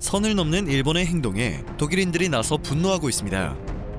선을 넘는 일본의 행동에 독일인들이 나서 분노하고 있습니다.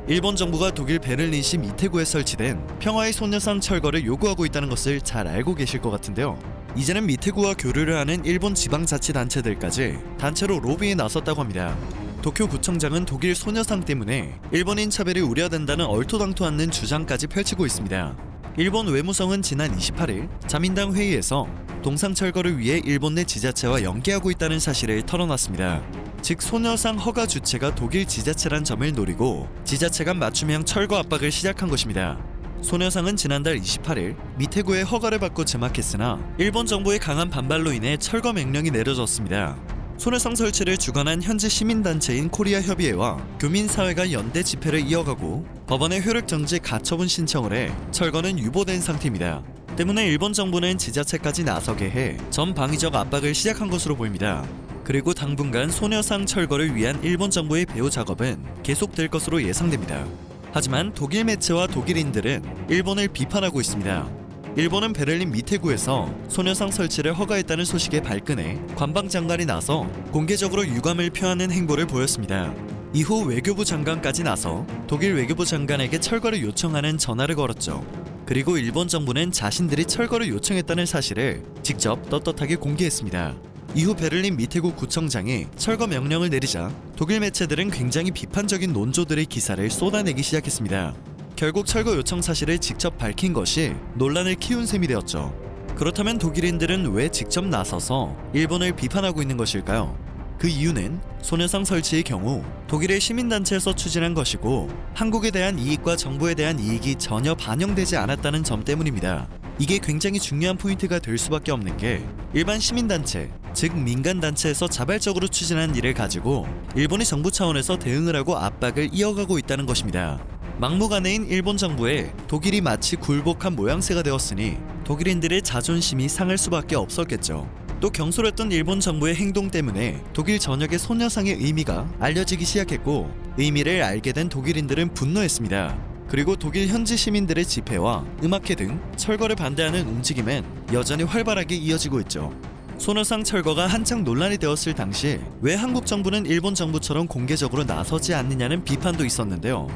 일본 정부가 독일 베를린시 미테구에 설치된 평화의 소녀상 철거를 요구하고 있다는 것을 잘 알고 계실 것 같은데요. 이제는 미테구와 교류를 하는 일본 지방자치단체들까지 단체로 로비에 나섰다고 합니다. 도쿄구청장은 독일 소녀상 때문에 일본인 차별이 우려된다는 얼토당토 않는 주장까지 펼치고 있습니다. 일본 외무성은 지난 28일 자민당 회의에서 동상 철거를 위해 일본 내 지자체와 연계하고 있다는 사실을 털어놨습니다. 즉 소녀상 허가 주체가 독일 지자체란 점을 노리고 지자체 간 맞춤형 철거 압박을 시작한 것입니다. 소녀상은 지난달 28일 미테구의 허가를 받고 제막했으나 일본 정부의 강한 반발로 인해 철거 명령이 내려졌습니다. 소녀상 설치를 주관한 현지 시민단체인 코리아협의회와 교민사회가 연대 집회를 이어가고 법원에 효력정지 가처분 신청을 해 철거는 유보된 상태입니다. 때문에 일본 정부는 지자체까지 나서게 해 전방위적 압박을 시작한 것으로 보입니다. 그리고 당분간 소녀상 철거를 위한 일본 정부의 배후 작업은 계속될 것으로 예상됩니다. 하지만 독일 매체와 독일인들은 일본을 비판하고 있습니다. 일본은 베를린 미테구에서 소녀상 설치를 허가했다는 소식에 발끈해 관방장관이 나서 공개적으로 유감을 표하는 행보를 보였습니다. 이후 외교부 장관까지 나서 독일 외교부 장관에게 철거를 요청하는 전화를 걸었죠. 그리고 일본 정부는 자신들이 철거를 요청했다는 사실을 직접 떳떳하게 공개했습니다. 이후 베를린 미테구 구청장이 철거 명령을 내리자 독일 매체들은 굉장히 비판적인 논조들의 기사를 쏟아내기 시작했습니다. 결국 철거 요청 사실을 직접 밝힌 것이 논란을 키운 셈이 되었죠. 그렇다면 독일인들은 왜 직접 나서서 일본을 비판하고 있는 것일까요? 그 이유는 소녀상 설치의 경우 독일의 시민단체에서 추진한 것이고 한국에 대한 이익과 정부에 대한 이익이 전혀 반영되지 않았다는 점 때문입니다. 이게 굉장히 중요한 포인트가 될 수밖에 없는 게 일반 시민단체, 즉 민간단체에서 자발적으로 추진한 일을 가지고 일본의 정부 차원에서 대응을 하고 압박을 이어가고 있다는 것입니다. 막무가내인 일본 정부에 독일이 마치 굴복한 모양새가 되었으니 독일인들의 자존심이 상할 수밖에 없었겠죠. 또 경솔했던 일본 정부의 행동 때문에 독일 전역의 소녀상의 의미가 알려지기 시작했고 의미를 알게 된 독일인들은 분노했습니다. 그리고 독일 현지 시민들의 집회와 음악회 등 철거를 반대하는 움직임은 여전히 활발하게 이어지고 있죠. 소녀상 철거가 한창 논란이 되었을 당시 왜 한국 정부는 일본 정부처럼 공개적으로 나서지 않느냐는 비판도 있었는데요.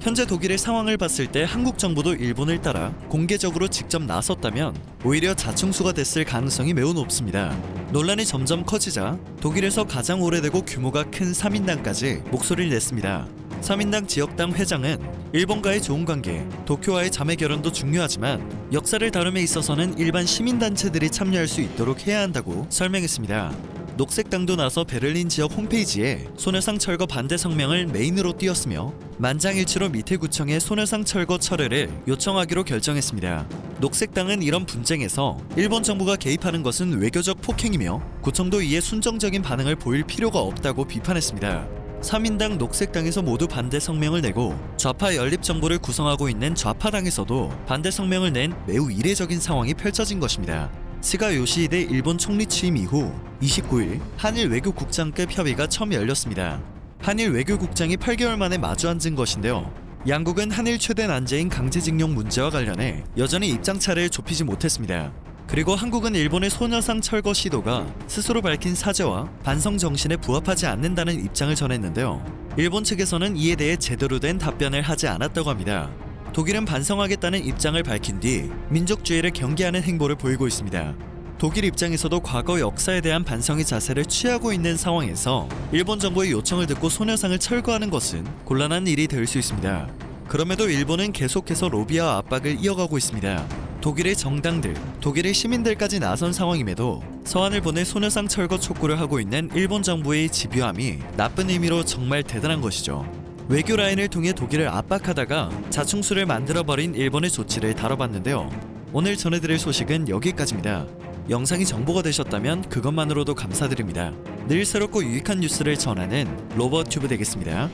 현재 독일의 상황을 봤을 때 한국 정부도 일본을 따라 공개적으로 직접 나섰다면 오히려 자충수가 됐을 가능성이 매우 높습니다. 논란이 점점 커지자 독일에서 가장 오래되고 규모가 큰 3인당까지 목소리를 냈습니다. 3인당 지역당 회장은 일본과의 좋은 관계, 도쿄와의 자매 결연도 중요하지만 역사를 다룸에 있어서는 일반 시민단체들이 참여할 수 있도록 해야 한다고 설명했습니다. 녹색당도 나서 베를린 지역 홈페이지에 소녀상 철거 반대 성명을 메인으로 띄웠으며 만장일치로 미테구청에 소녀상 철거 철회를 요청하기로 결정했습니다. 녹색당은 이런 분쟁에서 일본 정부가 개입하는 것은 외교적 폭행이며 구청도 이에 순정적인 반응을 보일 필요가 없다고 비판했습니다. 3인당 녹색당에서 모두 반대 성명을 내고 좌파 연립정부를 구성하고 있는 좌파당에서도 반대 성명을 낸 매우 이례적인 상황이 펼쳐진 것입니다. 스가 요시히데 일본 총리 취임 이후 29일 한일 외교국장급 협의가 처음 열렸습니다. 한일 외교국장이 8개월 만에 마주 앉은 것인데요. 양국은 한일 최대 난제인 강제징용 문제와 관련해 여전히 입장 차를 좁히지 못했습니다. 그리고 한국은 일본의 소녀상 철거 시도가 스스로 밝힌 사죄와 반성 정신에 부합하지 않는다는 입장을 전했는데요. 일본 측에서는 이에 대해 제대로 된 답변을 하지 않았다고 합니다. 독일은 반성하겠다는 입장을 밝힌 뒤 민족주의를 경계하는 행보를 보이고 있습니다. 독일 입장에서도 과거 역사에 대한 반성의 자세를 취하고 있는 상황에서 일본 정부의 요청을 듣고 소녀상을 철거하는 것은 곤란한 일이 될 수 있습니다. 그럼에도 일본은 계속해서 로비와 압박을 이어가고 있습니다. 독일의 정당들, 독일의 시민들까지 나선 상황임에도 서한을 보내 소녀상 철거 촉구를 하고 있는 일본 정부의 집요함이 나쁜 의미로 정말 대단한 것이죠. 외교 라인을 통해 독일을 압박하다가 자충수를 만들어버린 일본의 조치를 다뤄봤는데요. 오늘 전해드릴 소식은 여기까지입니다. 영상이 정보가 되셨다면 그것만으로도 감사드립니다. 늘 새롭고 유익한 뉴스를 전하는 로버튜브 되겠습니다.